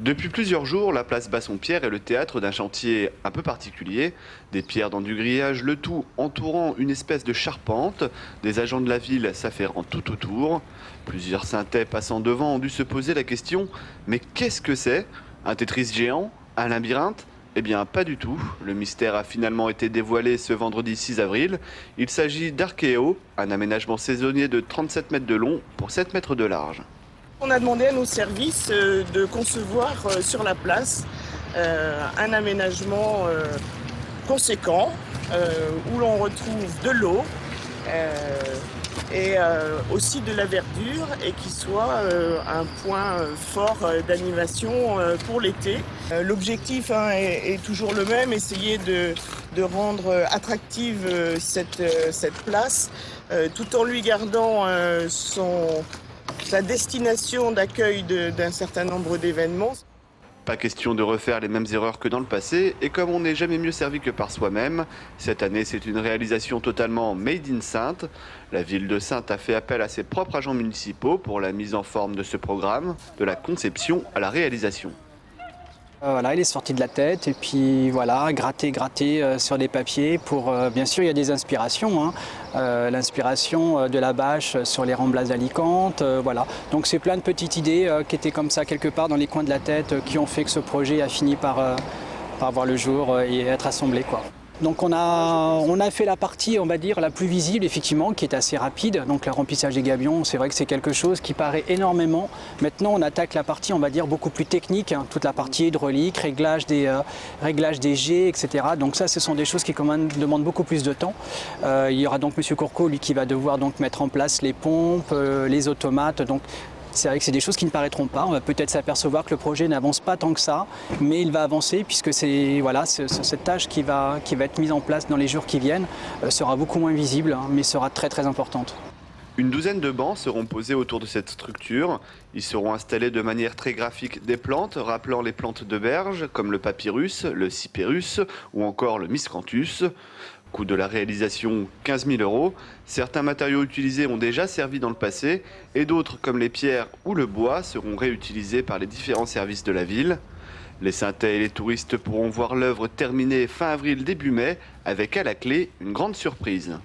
Depuis plusieurs jours, la place Bassompierre est le théâtre d'un chantier un peu particulier. Des pierres dans du grillage, le tout entourant une espèce de charpente. Des agents de la ville s'affairant tout autour. Plusieurs Saintais passant devant ont dû se poser la question, mais qu'est-ce que c'est? Un Tetris géant? Un labyrinthe? Eh bien, pas du tout. Le mystère a finalement été dévoilé ce vendredi 6 avril. Il s'agit d'Archéo, un aménagement saisonnier de 37 mètres de long pour 7 mètres de large. On a demandé à nos services de concevoir sur la place un aménagement conséquent où l'on retrouve de l'eau et aussi de la verdure et qui soit un point fort d'animation pour l'été. L'objectif est toujours le même, essayer de rendre attractive cette place tout en lui gardant sa destination d'accueil d'un certain nombre d'événements. Pas question de refaire les mêmes erreurs que dans le passé, et comme on n'est jamais mieux servi que par soi-même, cette année c'est une réalisation totalement made in Saintes. La ville de Saintes a fait appel à ses propres agents municipaux pour la mise en forme de ce programme, de la conception à la réalisation. Voilà, il est sorti de la tête et puis voilà, gratter sur des papiers pour, bien sûr il y a des inspirations, hein. L'inspiration de la bâche sur les Ramblas d'Alicante, voilà. Donc c'est plein de petites idées qui étaient comme ça quelque part dans les coins de la tête qui ont fait que ce projet a fini par voir le jour et être assemblé, quoi. Donc on a fait la partie, on va dire, la plus visible, effectivement, qui est assez rapide. Donc le remplissage des gabions, c'est vrai que c'est quelque chose qui paraît énormément. Maintenant, on attaque la partie, on va dire, beaucoup plus technique, hein, toute la partie hydraulique, réglage des jets, etc. Donc ça, ce sont des choses qui quand même demandent beaucoup plus de temps. Il y aura donc M. Courcot, lui, qui va devoir donc mettre en place les pompes, les automates. Donc, c'est vrai que c'est des choses qui ne paraîtront pas. On va peut-être s'apercevoir que le projet n'avance pas tant que ça, mais il va avancer puisque c'est voilà, cette tâche qui va être mise en place dans les jours qui viennent sera beaucoup moins visible, hein, mais sera très très importante. Une douzaine de bancs seront posés autour de cette structure. Ils seront installés de manière très graphique des plantes, rappelant les plantes de berge, comme le papyrus, le cypérus ou encore le miscanthus. Coût de la réalisation 15 000 €. Certains matériaux utilisés ont déjà servi dans le passé et d'autres, comme les pierres ou le bois, seront réutilisés par les différents services de la ville. Les Saintais et les touristes pourront voir l'œuvre terminée fin avril, début mai, avec à la clé une grande surprise.